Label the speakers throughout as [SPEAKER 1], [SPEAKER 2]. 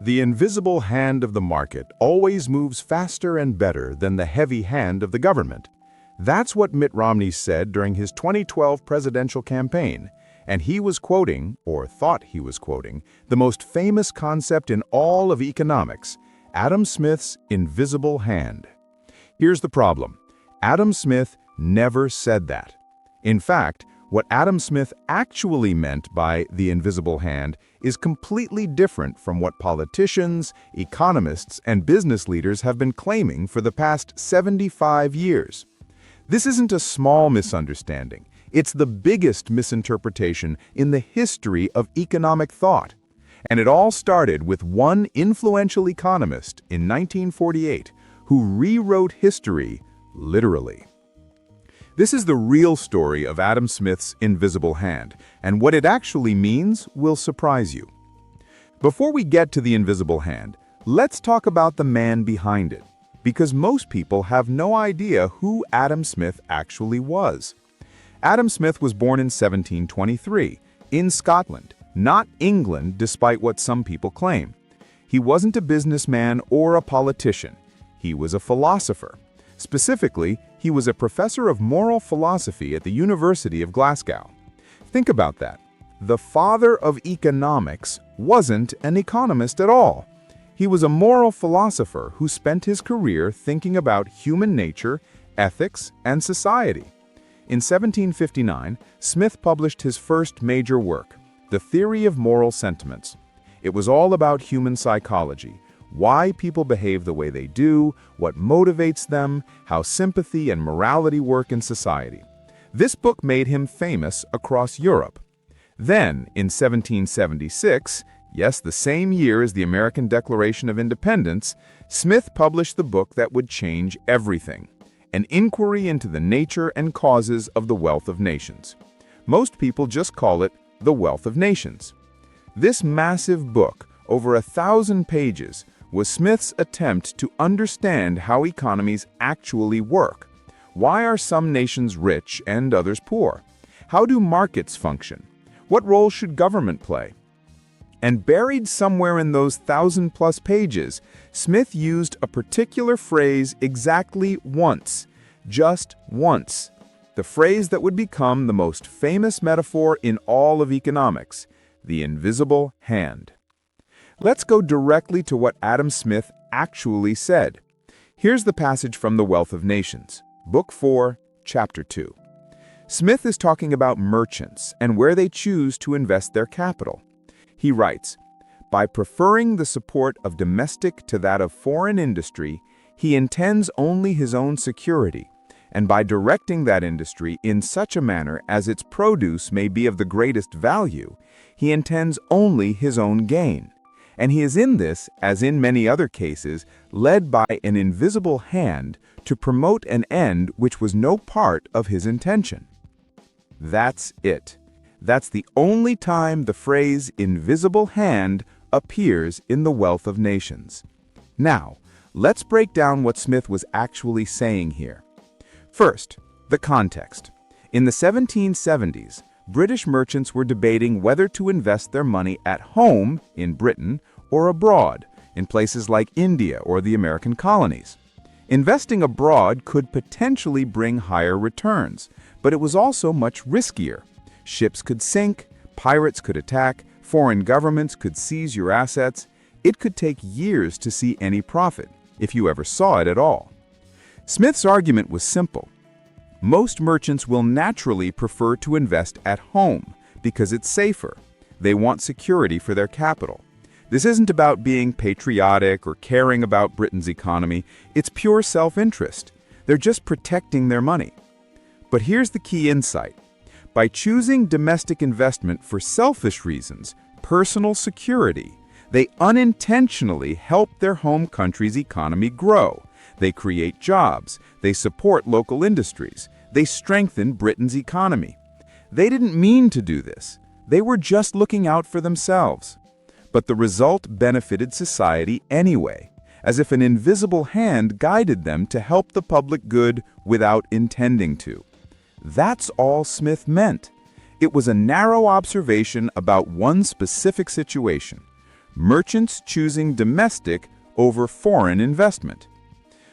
[SPEAKER 1] The invisible hand of the market always moves faster and better than the heavy hand of the government. That's what Mitt Romney said during his 2012 presidential campaign, and he was quoting, or thought he was quoting, the most famous concept in all of economics, Adam Smith's invisible hand. Here's the problem. Adam Smith never said that. In fact, what Adam Smith actually meant by the invisible hand is completely different from what politicians, economists, and business leaders have been claiming for the past 75 years. This isn't a small misunderstanding. It's the biggest misinterpretation in the history of economic thought. And it all started with one influential economist in 1948 who rewrote history literally. This is the real story of Adam Smith's invisible hand, and what it actually means will surprise you. Before we get to the invisible hand, let's talk about the man behind it, because most people have no idea who Adam Smith actually was. Adam Smith was born in 1723, in Scotland, not England despite what some people claim. He wasn't a businessman or a politician. He was a philosopher. Specifically, he was a professor of moral philosophy at the University of Glasgow. Think about that. The father of economics wasn't an economist at all. He was a moral philosopher who spent his career thinking about human nature, ethics, and society. In 1759, Smith published his first major work, The Theory of Moral Sentiments. It was all about human psychology, why people behave the way they do, what motivates them, how sympathy and morality work in society. This book made him famous across Europe. Then, in 1776, yes, the same year as the American Declaration of Independence, Smith published the book that would change everything, An Inquiry into the Nature and Causes of the Wealth of Nations. Most people just call it The Wealth of Nations. This massive book, over 1,000 pages, was Smith's attempt to understand how economies actually work. Why are some nations rich and others poor? How do markets function? What role should government play? And buried somewhere in those 1,000-plus pages, Smith used a particular phrase exactly once, just once. The phrase that would become the most famous metaphor in all of economics, the invisible hand. Let's go directly to what Adam Smith actually said. Here's the passage from The Wealth of Nations, Book 4, Chapter 2. Smith is talking about merchants and where they choose to invest their capital. He writes, "By preferring the support of domestic to that of foreign industry, he intends only his own security, and by directing that industry in such a manner as its produce may be of the greatest value, he intends only his own gain. And he is in this, as in many other cases, led by an invisible hand to promote an end which was no part of his intention." That's it. That's the only time the phrase invisible hand appears in The Wealth of Nations. Now, let's break down what Smith was actually saying here. First, the context. In the 1770s, British merchants were debating whether to invest their money at home in Britain or abroad, in places like India or the American colonies. Investing abroad could potentially bring higher returns, but it was also much riskier. Ships could sink, pirates could attack, foreign governments could seize your assets. It could take years to see any profit, if you ever saw it at all. Smith's argument was simple. Most merchants will naturally prefer to invest at home because it's safer. They want security for their capital. This isn't about being patriotic or caring about Britain's economy. It's pure self-interest. They're just protecting their money. But here's the key insight. By choosing domestic investment for selfish reasons, personal security, they unintentionally help their home country's economy grow. They create jobs. They support local industries. They strengthen Britain's economy. They didn't mean to do this. They were just looking out for themselves. But the result benefited society anyway, as if an invisible hand guided them to help the public good without intending to. That's all Smith meant. It was a narrow observation about one specific situation. merchants choosing domestic over foreign investment.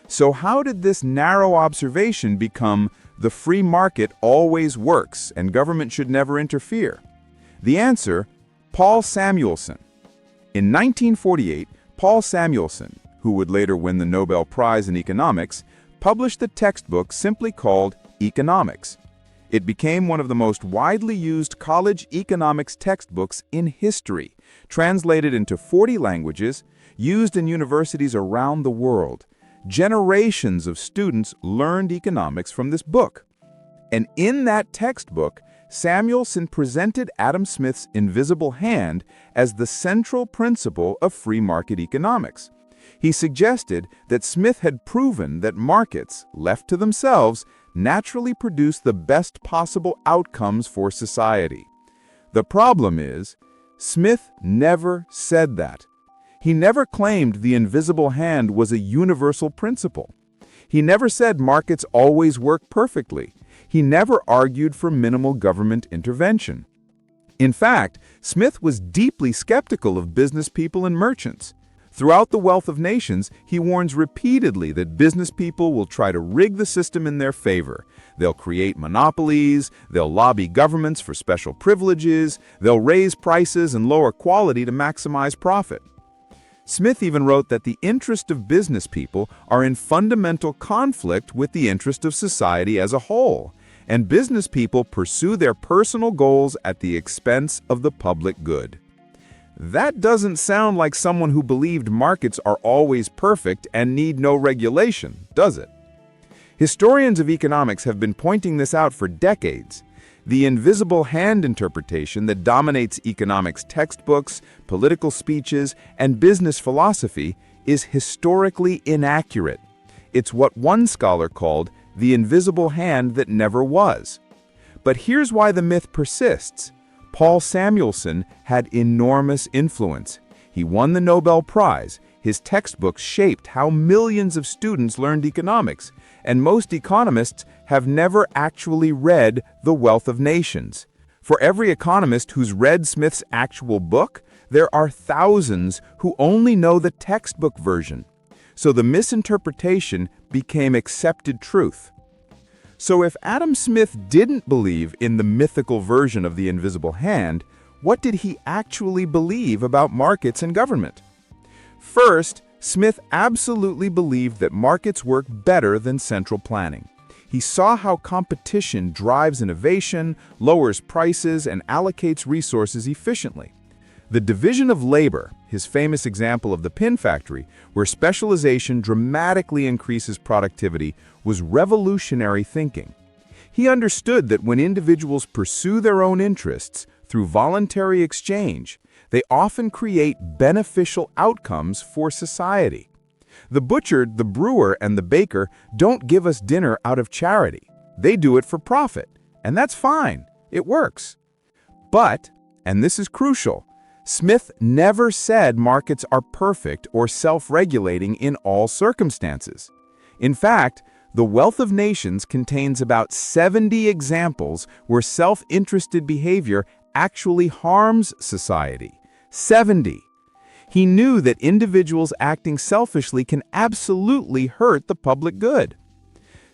[SPEAKER 1] So how did this narrow observation become the free market always works and government should never interfere? The answer, Paul Samuelson. In 1948, Paul Samuelson, who would later win the Nobel Prize in Economics, published the textbook simply called Economics. It became one of the most widely used college economics textbooks in history, translated into 40 languages, used in universities around the world. Generations of students learned economics from this book. And in that textbook, Samuelson presented Adam Smith's invisible hand as the central principle of free market economics. He suggested that Smith had proven that markets, left to themselves, naturally produce the best possible outcomes for society. The problem is, Smith never said that. He never claimed the invisible hand was a universal principle. He never said markets always work perfectly. He never argued for minimal government intervention. In fact, Smith was deeply skeptical of business people and merchants. Throughout The Wealth of Nations, he warns repeatedly that business people will try to rig the system in their favor. They'll create monopolies, they'll lobby governments for special privileges, they'll raise prices and lower quality to maximize profit. Smith even wrote that the interests of business people are in fundamental conflict with the interest of society as a whole, and business people pursue their personal goals at the expense of the public good. That doesn't sound like someone who believed markets are always perfect and need no regulation, does it? Historians of economics have been pointing this out for decades. The invisible hand interpretation that dominates economics textbooks, political speeches, and business philosophy is historically inaccurate. It's what one scholar called the invisible hand that never was. But here's why the myth persists. Paul Samuelson had enormous influence. He won the Nobel Prize. His textbooks shaped how millions of students learned economics, and most economists have never actually read The Wealth of Nations. For every economist who's read Smith's actual book, there are thousands who only know the textbook version. So the misinterpretation became accepted truth. So if Adam Smith didn't believe in the mythical version of the invisible hand, what did he actually believe about markets and government? First, Smith absolutely believed that markets work better than central planning. He saw how competition drives innovation, lowers prices, and allocates resources efficiently. The division of labor, his famous example of the pin factory, where specialization dramatically increases productivity, was revolutionary thinking. He understood that when individuals pursue their own interests through voluntary exchange, they often create beneficial outcomes for society. The butcher, the brewer, and the baker don't give us dinner out of charity. They do it for profit, and that's fine. It works. But, and this is crucial, Smith never said markets are perfect or self-regulating in all circumstances. In fact, The Wealth of Nations contains about 70 examples where self-interested behavior actually harms society. 70. He knew that individuals acting selfishly can absolutely hurt the public good.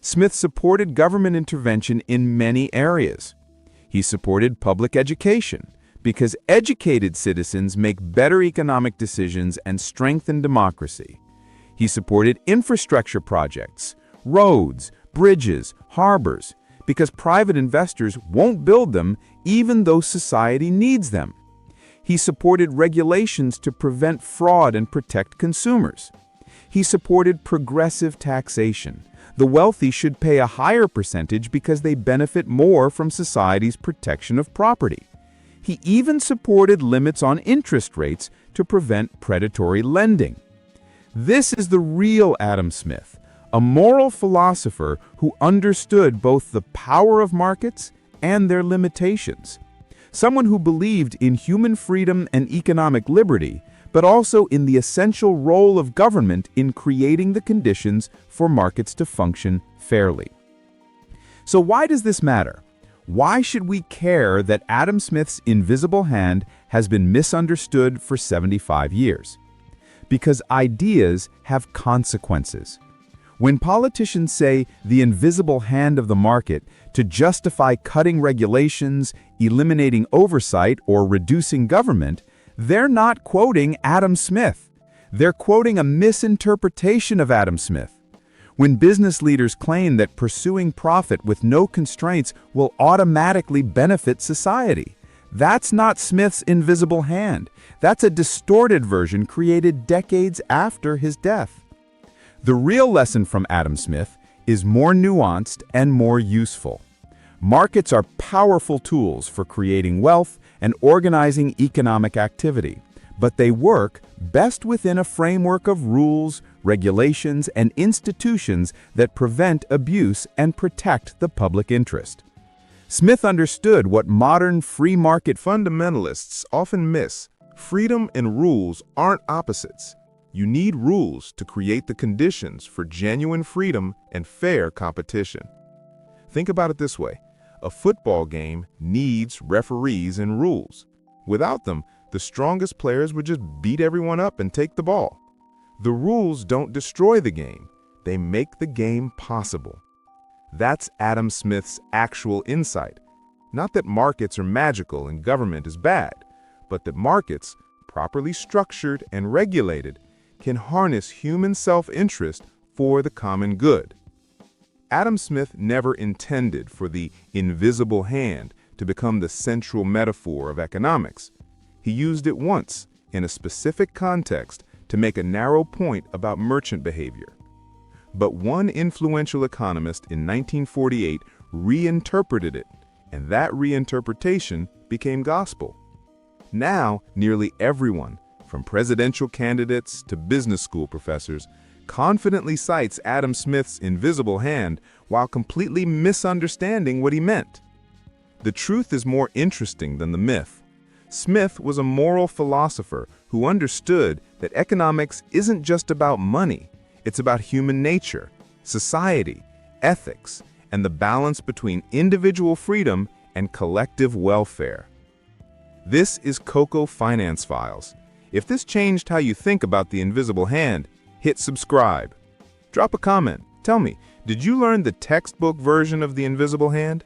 [SPEAKER 1] Smith supported government intervention in many areas. He supported public education, because educated citizens make better economic decisions and strengthen democracy. He supported infrastructure projects, roads, bridges, harbors, because private investors won't build them even though society needs them. He supported regulations to prevent fraud and protect consumers. He supported progressive taxation. The wealthy should pay a higher percentage because they benefit more from society's protection of property. He even supported limits on interest rates to prevent predatory lending. This is the real Adam Smith, a moral philosopher who understood both the power of markets and their limitations. Someone who believed in human freedom and economic liberty, but also in the essential role of government in creating the conditions for markets to function fairly. So why does this matter?
[SPEAKER 2] Why should we care that Adam Smith's invisible hand has been misunderstood for 75 years? Because ideas have consequences. When politicians say the invisible hand of the market to justify cutting regulations, eliminating oversight, or reducing government, they're not quoting Adam Smith. They're quoting a misinterpretation of Adam Smith. When business leaders claim that pursuing profit with no constraints will automatically benefit society, that's not Smith's invisible hand. That's a distorted version created decades after his death. The real lesson from Adam Smith is more nuanced and more useful. Markets are powerful tools for creating wealth and organizing economic activity, but they work best within a framework of rules, regulations, and institutions that prevent abuse and protect the public interest. Smith understood what modern free market
[SPEAKER 1] Fundamentalists often miss. Freedom and rules aren't opposites. You need rules to create the conditions for genuine freedom and fair competition. Think about it this way. A football game needs referees and rules. Without them, the strongest players would just beat everyone up and take the ball. The rules don't destroy the game. They make the game possible. That's Adam Smith's actual insight. Not that markets are magical and government is bad, but that markets, properly structured and regulated, can harness human self-interest for the common good. Adam Smith never intended for the invisible hand to become the central metaphor of economics. He used it once, in a specific context, to make a narrow point about merchant behavior. But one influential economist in 1948 reinterpreted it, and that reinterpretation became gospel. Now, nearly everyone, from presidential candidates to business school professors, confidently cites Adam Smith's invisible hand while completely misunderstanding what he meant. The truth is more interesting than the myth. Smith was a moral philosopher who understood that economics isn't just about money. It's about human nature, society, ethics, and the balance between individual freedom and collective welfare. This is Coco Finance Files. If this changed how you think about the invisible hand, hit subscribe. Drop a comment. Tell me, did you learn the textbook version of the invisible hand?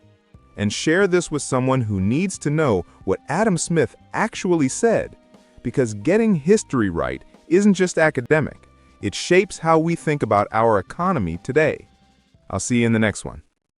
[SPEAKER 1] And share this with someone who needs to know what Adam Smith actually said, because getting history right isn't just academic. It shapes how we think about our economy today. I'll see you in the next one.